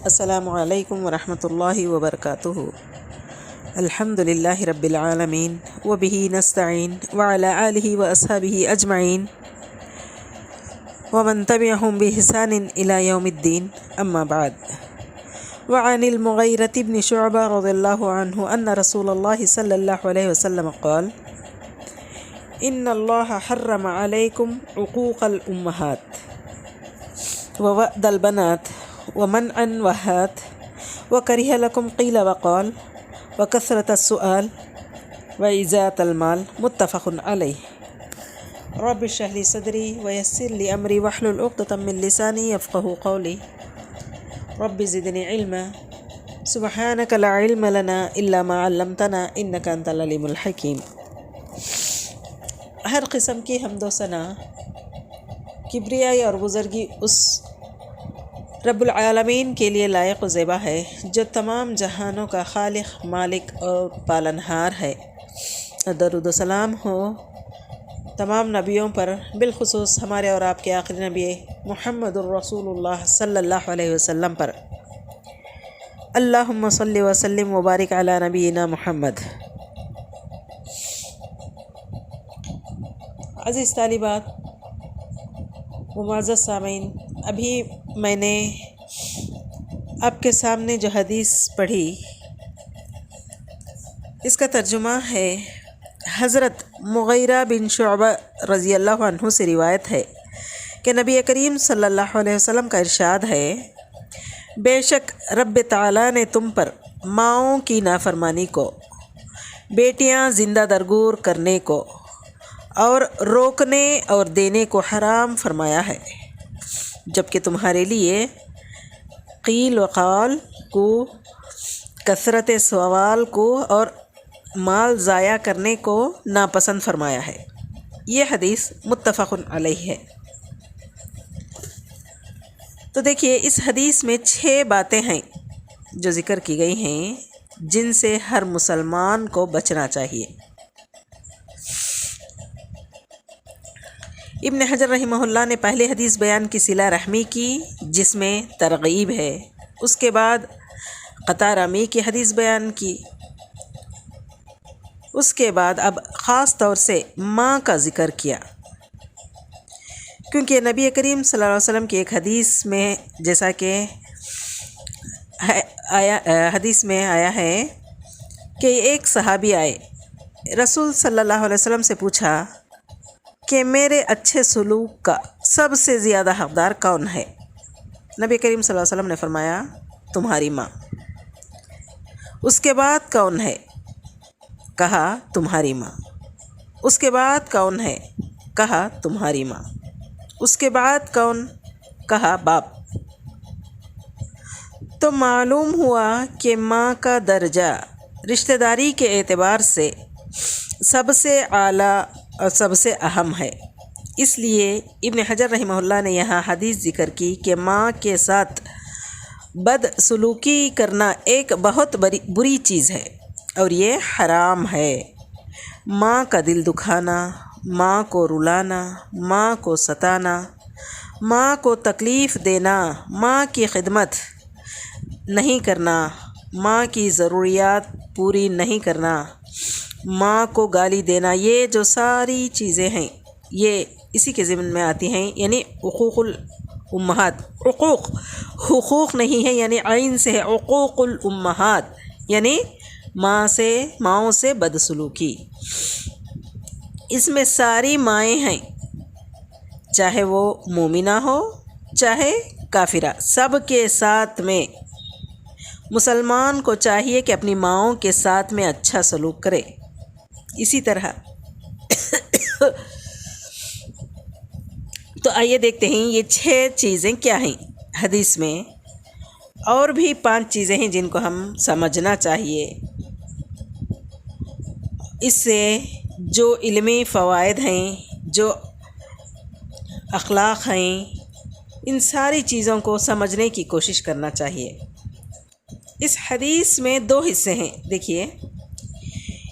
السلام علیکم ورحمۃ اللہ وبرکاتہ۔ الحمد للہ رب العالمین وبہ نستعین وعلی آلہ واصحابہ اجمعین ومن تبعہم بإحسان الی یوم الدین، اما بعد۔ وعن المغیرة بن شعبہ رضی اللہ عنہ ان رسول اللہ صلی اللہ علیہ وسلم قال ان اللہ حرم علیکم عقوق الامہات ووأد البنات ومنع الوهات وكره لكم قيل وقال وكثرة السؤال وإزاءة المال، متفق عليه۔ رب اشرح لي صدري ويسر لي أمري واحلل عقدة من لساني يفقهوا قولي، رب زدني علما سبحانك لا علم لنا إلا ما علمتنا إنك أنت العليم الحكيم۔ ہر قسم کی حمد و ثنا، کبریائی اور بزرگی اس رب العالمین کے لیے لائق و زیبا ہے جو تمام جہانوں کا خالق، مالک اور پالنہار ہے۔ درود و سلام ہو تمام نبیوں پر، بالخصوص ہمارے اور آپ کے آخری نبی محمد الرسول اللہ صلی اللہ علیہ وسلم پر۔ اللہم صلی وسلم وبارک علی نبینا محمد۔ عزیز طالبات و معزز سامعین، ابھی میں نے آپ کے سامنے جو حدیث پڑھی اس کا ترجمہ ہے، حضرت مغیرہ بن شعبہ رضی اللہ عنہ سے روایت ہے کہ نبی کریم صلی اللہ علیہ وسلم کا ارشاد ہے، بے شک رب تعالیٰ نے تم پر ماؤں کی نافرمانی کو، بیٹیاں زندہ درگور کرنے کو اور روکنے اور دینے کو حرام فرمایا ہے، جبکہ تمہارے لیے قیل و قال کو، کثرت سوال کو اور مال ضائع کرنے کو ناپسند فرمایا ہے۔ یہ حدیث متفق علیہ ہے۔ تو دیکھیے، اس حدیث میں 6 باتیں ہیں جو ذکر کی گئی ہیں جن سے ہر مسلمان کو بچنا چاہیے۔ ابن حجر رحمہ اللہ نے پہلے حدیث بیان کی صلہ رحمی کی جس میں ترغیب ہے، اس کے بعد قطع رحمی کی حدیث بیان کی، اس کے بعد اب خاص طور سے ماں کا ذکر کیا، کیونکہ نبی کریم صلی اللہ علیہ وسلم کی ایک حدیث میں جیسا کہ حدیث میں آیا ہے کہ ایک صحابی آئے، رسول صلی اللہ علیہ وسلم سے پوچھا کہ میرے اچھے سلوک کا سب سے زیادہ حقدار کون ہے؟ نبی کریم صلی اللہ علیہ وسلم نے فرمایا، تمہاری ماں۔ اس کے بعد کون ہے؟ کہا تمہاری ماں۔ اس کے بعد کون ہے؟ کہا تمہاری ماں۔ اس کے بعد کون؟ کہا باپ۔ تو معلوم ہوا کہ ماں کا درجہ رشتہ داری کے اعتبار سے سب سے اعلیٰ اور سب سے اہم ہے۔ اس لیے ابن حجر رحمہ اللہ نے یہاں حدیث ذکر کی کہ ماں کے ساتھ بد سلوکی کرنا ایک بہت بری چیز ہے اور یہ حرام ہے۔ ماں کا دل دکھانا، ماں کو رلانا، ماں کو ستانا، ماں کو تکلیف دینا، ماں کی خدمت نہیں کرنا، ماں کی ضروریات پوری نہیں کرنا، ماں کو گالی دینا، یہ جو ساری چیزیں ہیں یہ اسی کے ضمن میں آتی ہیں، یعنی حقوق الامہات۔ حقوق نہیں ہے، یعنی عین سے ہے، حقوق الامہات یعنی ماؤں سے بدسلوکی۔ اس میں ساری مائیں ہیں، چاہے وہ مومنہ ہو چاہے کافرہ، سب کے ساتھ میں مسلمان کو چاہیے کہ اپنی ماؤں کے ساتھ میں اچھا سلوک کرے۔ اسی طرح تو آئیے دیکھتے ہیں یہ 6 چیزیں کیا ہیں حدیث میں، اور بھی 5 چیزیں ہیں جن کو ہم سمجھنا چاہیے۔ اس سے جو علمی فوائد ہیں، جو اخلاق ہیں، ان ساری چیزوں کو سمجھنے کی کوشش کرنا چاہیے۔ اس حدیث میں 2 حصے ہیں، دیکھیے،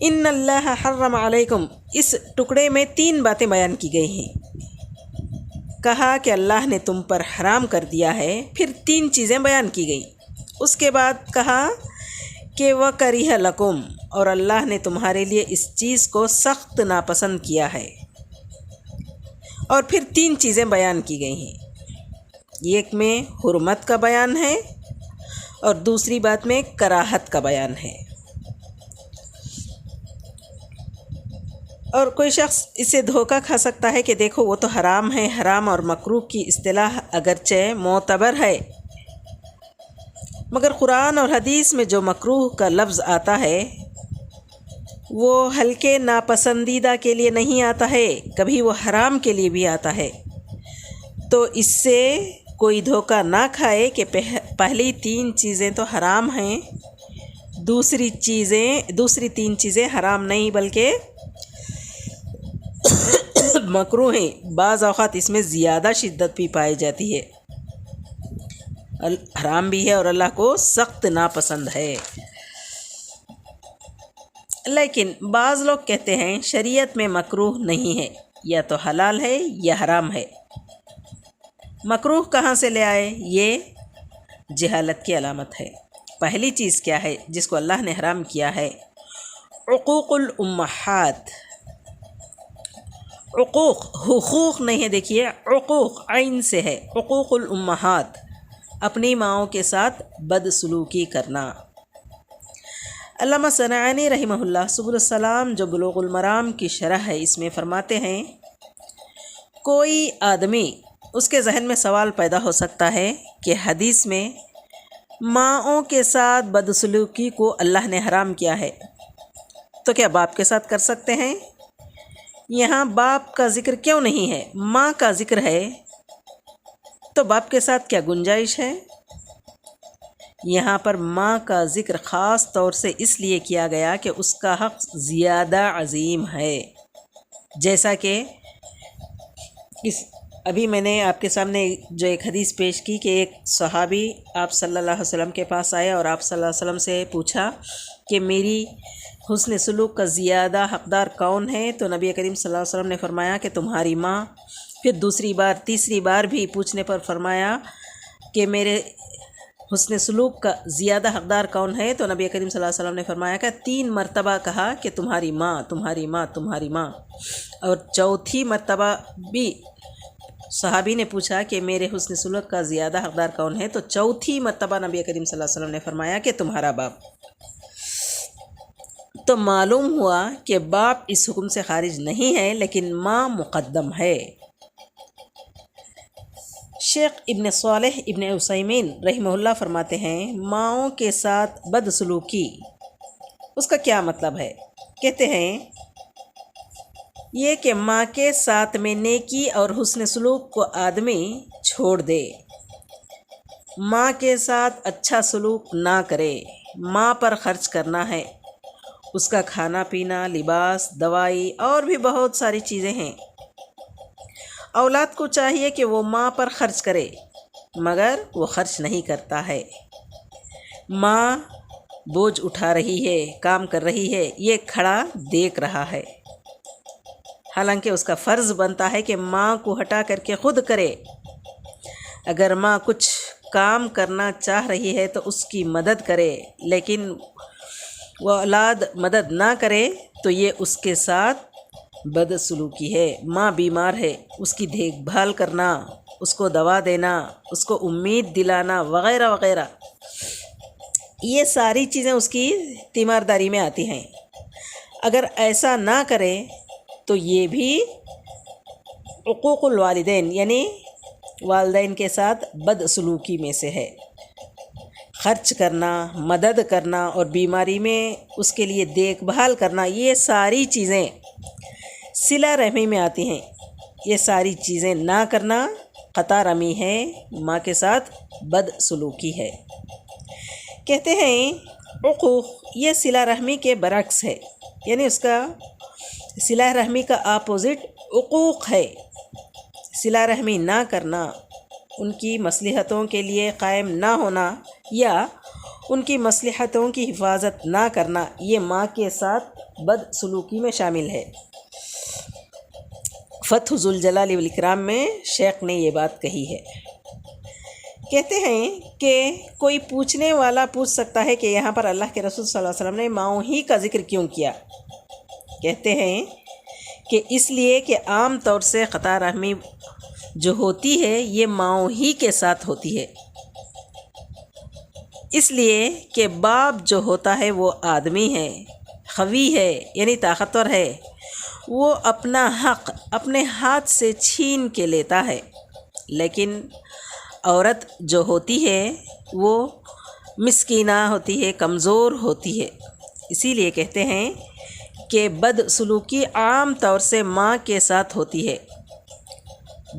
ان اللہ حرم علیکم، اس ٹکڑے میں 3 باتیں بیان کی گئی ہیں۔ کہا کہ اللہ نے تم پر حرام کر دیا ہے، پھر 3 چیزیں بیان کی گئیں۔ اس کے بعد کہا کہ وہ کریہ لکم، اور اللہ نے تمہارے لیے اس چیز کو سخت ناپسند کیا ہے۔ اور پھر 3 چیزیں بیان کی گئی ہیں، ایک میں حرمت کا بیان ہے اور دوسری بات میں کراہت کا بیان ہے۔ اور کوئی شخص اسے دھوکہ کھا سکتا ہے کہ دیکھو وہ تو حرام ہے، حرام اور مکروہ کی اصطلاح اگرچہ معتبر ہے، مگر قرآن اور حدیث میں جو مکروہ کا لفظ آتا ہے وہ ہلکے ناپسندیدہ کے لیے نہیں آتا ہے، کبھی وہ حرام کے لیے بھی آتا ہے۔ تو اس سے کوئی دھوکہ نہ کھائے کہ پہلی 3 چیزیں تو حرام ہیں، دوسری 3 چیزیں حرام نہیں بلکہ مکروہ ہیں، بعض اوقات اس میں زیادہ شدت بھی پائی جاتی ہے، حرام بھی ہے اور اللہ کو سخت ناپسند ہے۔ لیکن بعض لوگ کہتے ہیں شریعت میں مکروہ نہیں ہے، یا تو حلال ہے یا حرام ہے۔ مکروہ کہاں سے لے آئے؟ یہ جہالت کی علامت ہے۔ پہلی چیز کیا ہے جس کو اللہ نے حرام کیا ہے؟ عقوق الامہات۔ عقوق، حقوق نہیں ہے، دیکھیے عقوق عین سے ہے، عقوق الامہات، اپنی ماؤں کے ساتھ بدسلوکی کرنا۔ علامہ صنعانی رحمہ اللہ سبل السلام جو بلوغ المرام کی شرح ہے اس میں فرماتے ہیں، کوئی آدمی اس کے ذہن میں سوال پیدا ہو سکتا ہے کہ حدیث میں ماؤں کے ساتھ بدسلوکی کو اللہ نے حرام کیا ہے، تو کیا باپ کے ساتھ کر سکتے ہیں؟ یہاں باپ کا ذکر کیوں نہیں ہے؟ ماں کا ذکر ہے، تو باپ کے ساتھ کیا گنجائش ہے؟ یہاں پر ماں کا ذکر خاص طور سے اس لیے کیا گیا کہ اس کا حق زیادہ عظیم ہے، جیسا کہ ابھی میں نے آپ کے سامنے جو ایک حدیث پیش کی کہ ایک صحابی آپ صلی اللہ علیہ وسلم کے پاس آئے اور آپ صلی اللہ علیہ وسلم سے پوچھا کہ میری حسن سلوک کا زیادہ حقدار کون ہے؟ تو نبی کریم صلی اللہ علیہ وسلم نے فرمایا کہ تمہاری ماں۔ پھر دوسری بار تیسری بار بھی پوچھنے پر فرمایا کہ میرے حسن سلوک کا زیادہ حقدار کون ہے؟ تو نبی کریم صلی اللہ علیہ وسلم نے فرمایا کہ 3 مرتبہ کہا کہ تمہاری ماں، تمہاری ماں، تمہاری ماں، اور چوتھی مرتبہ بھی صحابی نے پوچھا کہ میرے حسن سلوک کا زیادہ حقدار کون ہے؟ تو چوتھی مرتبہ نبی کریم صلی اللہ علیہ وسلم نے فرمایا کہ تمہارا باپ۔ تو معلوم ہوا کہ باپ اس حکم سے خارج نہیں ہے، لیکن ماں مقدم ہے۔ شیخ ابن صالح ابن عثیمین رحمہ اللہ فرماتے ہیں ماؤں کے ساتھ بدسلوکی، اس کا کیا مطلب ہے؟ کہتے ہیں یہ کہ ماں کے ساتھ میں نیکی اور حسن سلوک کو آدمی چھوڑ دے، ماں کے ساتھ اچھا سلوک نہ کرے۔ ماں پر خرچ کرنا ہے، اس کا کھانا پینا، لباس، دوائی اور بھی بہت ساری چیزیں ہیں۔ اولاد کو چاہیے کہ وہ ماں پر خرچ کرے، مگر وہ خرچ نہیں کرتا ہے۔ ماں بوجھ اٹھا رہی ہے، کام کر رہی ہے، یہ کھڑا دیکھ رہا ہے، حالانکہ اس کا فرض بنتا ہے کہ ماں کو ہٹا کر کے خود کرے۔ اگر ماں کچھ کام کرنا چاہ رہی ہے تو اس کی مدد کرے، لیکن وہ اولاد مدد نہ کرے تو یہ اس کے ساتھ بدسلوکی ہے۔ ماں بیمار ہے، اس کی دیکھ بھال کرنا، اس کو دوا دینا، اس کو امید دلانا وغیرہ وغیرہ، یہ ساری چیزیں اس کی تیمارداری میں آتی ہیں۔ اگر ایسا نہ کرے تو یہ بھی عقوق الوالدین یعنی والدین کے ساتھ بدسلوکی میں سے ہے۔ خرچ کرنا، مدد کرنا اور بیماری میں اس کے لیے دیکھ بھال کرنا، یہ ساری چیزیں صلہ رحمی میں آتی ہیں۔ یہ ساری چیزیں نہ کرنا قطع رمی ہے، ماں کے ساتھ بدسلوکی ہے۔ کہتے ہیں عقوق یہ صلہ رحمی کے برعکس ہے، یعنی اس کا صلہ رحمی کا اپوزٹ عقوق ہے۔ صلہ رحمی نہ کرنا، ان کی مصلحتوں کے لیے قائم نہ ہونا یا ان کی مصلحتوں کی حفاظت نہ کرنا، یہ ماں کے ساتھ بدسلوکی میں شامل ہے۔ فتح ذوالجلال والاکرام میں شیخ نے یہ بات کہی ہے کہتے ہیں کہ کوئی پوچھنے والا پوچھ سکتا ہے کہ یہاں پر اللہ کے رسول صلی اللہ علیہ وسلم نے ماؤں ہی کا ذکر کیوں کیا؟ کہتے ہیں کہ اس لیے کہ عام طور سے قطع رحمی جو ہوتی ہے یہ ماؤں ہی کے ساتھ ہوتی ہے، اس لیے کہ باپ جو ہوتا ہے وہ آدمی ہے، قوی ہے یعنی طاقتور ہے، وہ اپنا حق اپنے ہاتھ سے چھین کے لیتا ہے، لیکن عورت جو ہوتی ہے وہ مسکینہ ہوتی ہے، کمزور ہوتی ہے۔ اسی لیے کہتے ہیں کہ بد سلوکی عام طور سے ماں کے ساتھ ہوتی ہے۔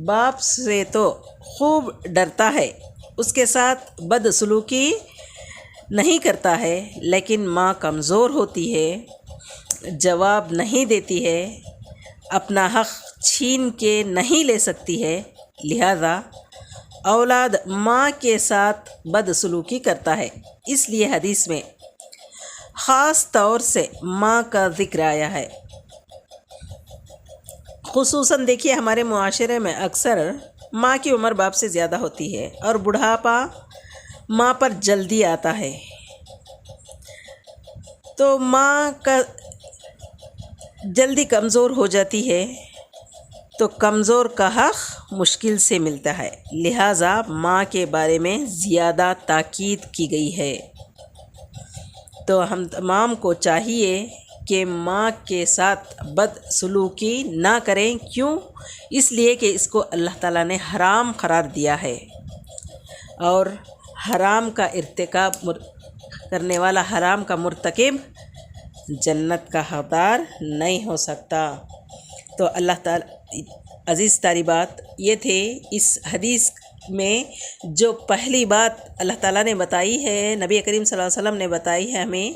باپ سے تو خوب ڈرتا ہے، اس کے ساتھ بد سلوکی نہیں کرتا ہے، لیکن ماں کمزور ہوتی ہے، جواب نہیں دیتی ہے، اپنا حق چھین کے نہیں لے سکتی ہے، لہذا اولاد ماں کے ساتھ بد سلوکی کرتا ہے۔ اس لیے حدیث میں خاص طور سے ماں کا ذکر آیا ہے۔ خصوصاً دیکھیے ہمارے معاشرے میں اکثر ماں کی عمر باپ سے زیادہ ہوتی ہے اور بڑھاپا ماں پر جلدی آتا ہے، تو ماں کا جلدی کمزور ہو جاتی ہے، تو کمزور کا حق مشکل سے ملتا ہے، لہٰذا ماں کے بارے میں زیادہ تاکید کی گئی ہے۔ تو ہم تمام کو چاہیے کہ ماں کے ساتھ بد سلوکی نہ کریں، کیوں؟ اس لیے کہ اس کو اللہ تعالیٰ نے حرام قرار دیا ہے، اور حرام کا ارتکاب کرنے والا، حرام کا مرتکب جنت کا حقدار نہیں ہو سکتا۔ تو اللہ تعالیٰ عزیز تاری بات یہ تھے اس حدیث میں جو پہلی بات اللہ تعالیٰ نے بتائی ہے، نبی کریم صلی اللہ علیہ وسلم نے بتائی ہے ہمیں،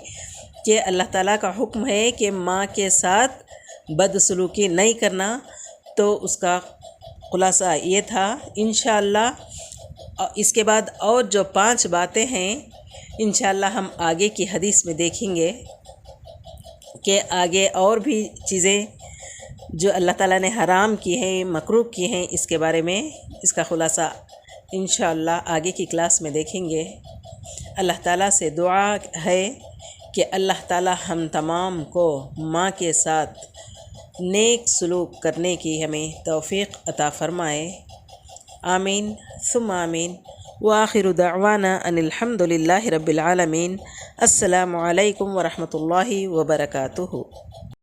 کہ اللہ تعالیٰ کا حکم ہے کہ ماں کے ساتھ بد سلوکی نہیں کرنا، تو اس کا خلاصہ یہ تھا۔ انشاءاللہ اس کے بعد اور جو 5 باتیں ہیں انشاءاللہ ہم آگے کی حدیث میں دیکھیں گے کہ آگے اور بھی چیزیں جو اللہ تعالیٰ نے حرام کی ہیں، مکروہ کی ہیں، اس کے بارے میں اس کا خلاصہ انشاءاللہ آگے کی کلاس میں دیکھیں گے۔ اللہ تعالیٰ سے دعا ہے کہ اللہ تعالیٰ ہم تمام کو ماں کے ساتھ نیک سلوک کرنے کی ہمیں توفیق عطا فرمائے، آمین ثم آمین۔ وآخر دعوانا ان الحمد للہ رب العالمین۔ السلام علیکم ورحمۃ اللہ وبرکاتہ۔